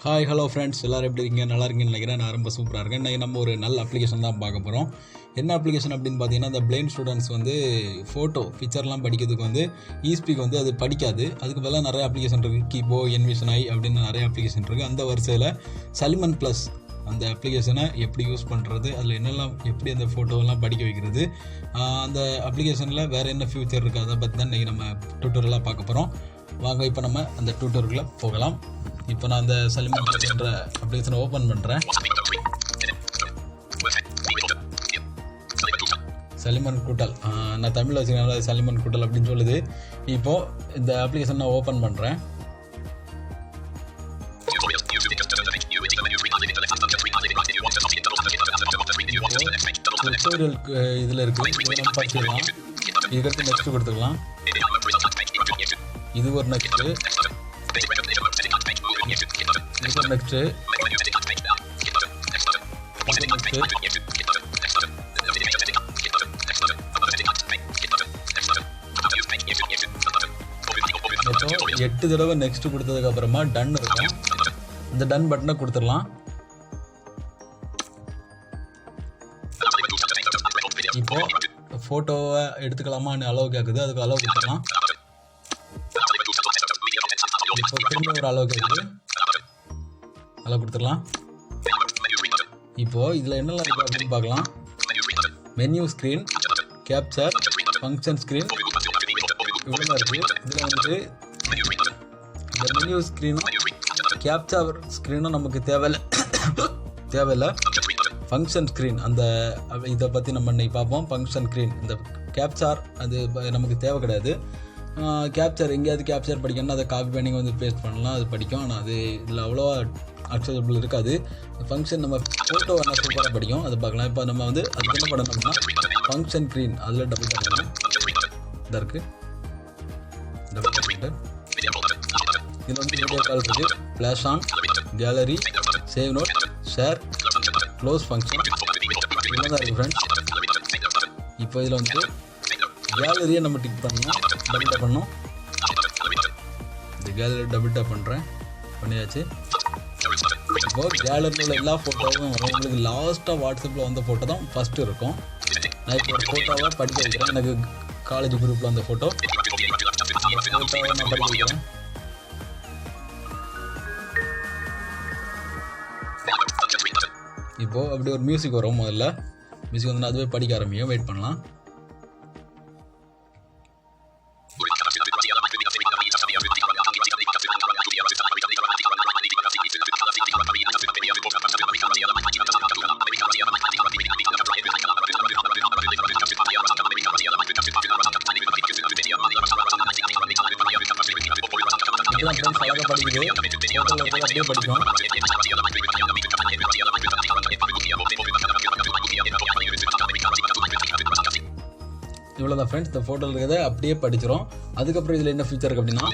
Hi hello friends, எல்லோரும் எப்படி இருக்கீங்க? நல்லா இருக்கீங்கன்னு நினைக்கிறேன். நான் ரொம்ப சூப்பராக இருக்கேன். இன்றைக்கி நம்ம ஒரு நல்ல அப்ளிகேஷன் தான் பார்க்க போகிறோம். என்ன அப்ளிகேஷன் அப்படின்னு பார்த்தீங்கன்னா, இந்த பிளைண்ட் ஸ்டூடெண்ட்ஸ் வந்து ஃபோட்டோ பிக்சர்லாம் படிக்கிறதுக்கு வந்து ஈஸ்பீக் வந்து அது படிக்காது. அதுக்கு பதிலாக நிறைய அப்ளிகேஷன் இருக்குது. கீபோ, என்விஷன் ஐ அப்படின்னு நிறைய அப்ளிகேஷன் இருக்குது. அந்த வரிசையில் சலிமன் ப்ளஸ் அந்த அப்ளிகேஷனை எப்படி யூஸ் பண்ணுறது, அதில் என்னெல்லாம் எப்படி அந்த ஃபோட்டோவெல்லாம் படிக்க வைக்கிறது, அந்த அப்ளிகேஷனில் வேறு என்ன ஃபியூச்சர் இருக்குது, அதை பற்றி தான் இன்றைக்கி நம்ம டியூட்டோரியலாக பார்க்க போகிறோம். வாங்க இப்போ நம்ம அந்த டியூட்டோரியலுக்குள்ளே போகலாம். இப்போ நான் அந்த சலிமன் ப்ளஸ் என்ற அப்ளிகேஷனை ஓப்பன் பண்ணுறேன். சலிமன் கூட்டல், நான் தமிழில் வச்சுக்கிறேன், சலிமன் கூட்டல் அப்படின்னு சொல்லுது. இப்போது இந்த அப்ளிகேஷன் நான் ஓப்பன் பண்ணுறேன். டுட்டோரியல் இதில் இருக்குது, இதை நம்ம படிச்சிடலாம். இதுக்கடுத்து நெக்ஸ்ட் கொடுத்துக்கலாம். இது ஒரு நெக்ஸ்ட்டு, இது ஒரு நெக்ஸ்ட்டு, இப்போ 8 தடவை நெக்ஸ்ட் கொடுத்ததுக்கு அப்புறமா டன் இருக்கும். இந்த டன் பட்டனை கொடுத்துடலாம். இப்போ ஃபோட்டோவை எடுத்துக்கலாமான்னு அளவு கேட்குது, அதுக்கு அளவு கொடுத்துடலாம். இப்போ திரும்ப ஒரு அளவு கேட்குது, அளவு கொடுத்துடலாம். இப்போது இதில் என்னெல்லாம் இருக்குது அப்படின்னு பார்க்கலாம். Menu screen, capture, function screen, இவ்வளோ இருக்குது. இதில் வந்துட்டு இந்த மென்யூ ஸ்க்ரீனும் கேப்சர் ஸ்க்ரீனும் நமக்கு தேவையில்லை. ஃபங்க்ஷன் ஸ்க்ரீன், அந்த இதை பற்றி நம்ம இன்னைக்கு பார்ப்போம். ஃபங்க்ஷன் ஸ்க்ரீன், இந்த கேப்சர் அது நமக்கு தேவை கிடையாது. கேப்சர் எங்கேயாவது கேப்சர் படிக்கணும்னா அதை காப்பி பண்ணி வந்து பேஸ்ட் பண்ணலாம், அது படிக்கும். ஆனால் அது இதில் அவ்வளோவா அக்சசபிள் இருக்காது. ஃபங்க்ஷன் நம்ம ஃபோட்டோ வேணால் சூப்பராக படிக்கும், அது பார்க்கலாம். இப்போ நம்ம வந்து அதுக்கு என்ன பண்ணணும்னா ஃபங்க்ஷன் ஸ்க்ரீன் அதில் டபுள் பண்ணணும். இதாக இருக்குது, டபுள் பண்ணிட்டு இதில் வந்து வீடியோ கால் இருக்குது, flash on, gallery, save note, share, close function, இவ்வளோ தான் இருக்குது ஃப்ரெண்ட்ஸ். இப்போ இதில் வந்து கேலரியை நம்ம டிக் பண்ணணும், டபுள் டேப் பண்ணணும். இந்த கேலரி டபுள் டேப் பண்ணுறேன், பண்ணியாச்சு. இப்போது கேலரியில் உள்ள எல்லா ஃபோட்டோவும் வரும். உங்களுக்கு லாஸ்ட்டாக வாட்ஸ்அப்பில் வந்த ஃபோட்டோ தான் ஃபஸ்ட்டு இருக்கும். நான் இப்போ ஒரு ஃபோட்டோவை படிக்க வைக்கிறேன். எனக்கு காலேஜ் குரூப்பில் வந்த ஃபோட்டோவை நான் படிக்க வைக்கிறேன். இப்போது அப்படி ஒரு மியூசிக் வரும். முதல்ல மியூசிக் வந்து அதுவே படிக்க ஆரம்பிக்கும். வெயிட் பண்ணலாம். அழகாக படிக்குது, அப்படியே படிக்கும். இவ்வளோதான் ஃப்ரெண்ட்ஸ், இந்த ஃபோட்டோவில் இருக்கிறத அப்படியே படிச்சிடும். அதுக்கப்புறம் இதில் என்ன ஃபியூச்சர் இருக்குது அப்படின்னா,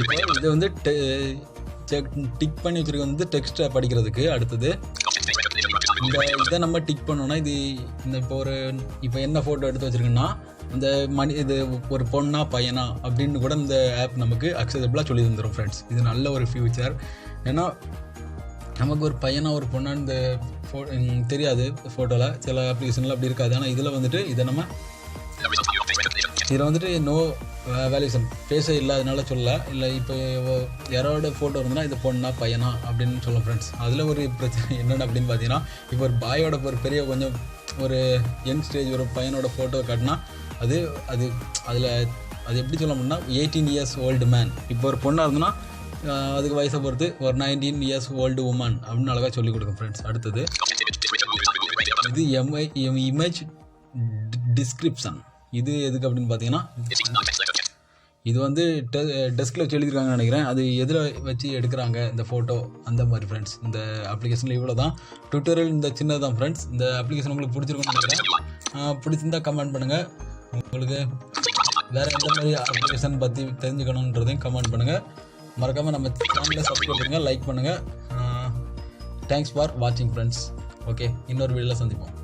இப்போ இது வந்து டிக் பண்ணி வச்சுருக்க வந்து டெக்ஸ்ட்டை படிக்கிறதுக்கு. அடுத்தது இதை நம்ம டிக் பண்ணோன்னா இது இந்த இப்போ என்ன ஃபோட்டோ எடுத்து வச்சுருக்கோன்னா இந்த இது ஒரு பொண்ணா பையனா அப்படின்னு கூட இந்த ஆப் நமக்கு அக்சசபிளாக சொல்லி தந்துடும் ஃப்ரெண்ட்ஸ். இது நல்ல ஒரு ஃபியூச்சர். ஏன்னா நமக்கு ஒரு பையனா ஒரு பொண்ணா இந்த தெரியாது ஃபோட்டோவில், சில அப்ளிகேஷனில் அப்படி இருக்காது. ஆனால் இதில் வந்துட்டு இதில் வந்துட்டு நோ வேல்யூஷன், ஃபேஸே இல்லாதனால இல்லை. இப்போ யாரோட ஃபோட்டோ இருந்ததுன்னா இது பொண்ணா பையனா அப்படின்னு சொல்லும் ஃப்ரெண்ட்ஸ். அதில் ஒரு பிரச்சனை என்னென்னு அப்படின்னு பார்த்தீங்கன்னா, இப்போ ஒரு பாயோட ஒரு பெரிய கொஞ்சம் ஒரு யங் ஸ்டேஜ் ஒரு பையனோட ஃபோட்டோ காட்டினா அதில் எப்படி சொல்ல முடியும்னா 18 இயர்ஸ் ஓல்டு மேன். இப்போ ஒரு பொண்ணாக இருந்ததுன்னா அதுக்கு வயசை பொறுத்து ஒரு 19 இயர்ஸ் ஓல்டு உமன் அப்படின்னு அழகாக சொல்லிக் கொடுக்கும் ஃப்ரெண்ட்ஸ். அடுத்தது இது இமேஜ் டிஸ்கிரிப்ஷன். இது எதுக்கு அப்படின்னு பார்த்தீங்கன்னா, இது வந்து டெஸ்கில் வச்சு எழுதிருக்காங்கன்னு நினைக்கிறேன். அது எதில் வச்சு எடுக்கிறாங்க இந்த ஃபோட்டோ அந்த மாதிரி ஃப்ரெண்ட்ஸ். இந்த அப்ளிகேஷனில் இவ்வளோ தான் டுட்டோரியல். இந்த சின்னது தான் ஃப்ரெண்ட்ஸ். இந்த அப்ளிகேஷன் உங்களுக்கு பிடிச்சிருக்குன்னு நினைக்கிறேன். பிடிச்சிருந்தால் கமெண்ட் பண்ணுங்கள். உங்களுக்கு வேறு எந்த மாதிரி அப்ளிகேஷன் பற்றி தெரிஞ்சுக்கணுன்றதையும் கமெண்ட் பண்ணுங்கள். மறக்காமல் நம்ம சேனலை சப்ஸ்கிரைப் பண்ணுங்கள், லைக் பண்ணுங்கள். தேங்க்ஸ் ஃபார் வாட்சிங் ஃப்ரெண்ட்ஸ். ஓகே, இன்னொரு வீடியோவில் சந்திப்போம்.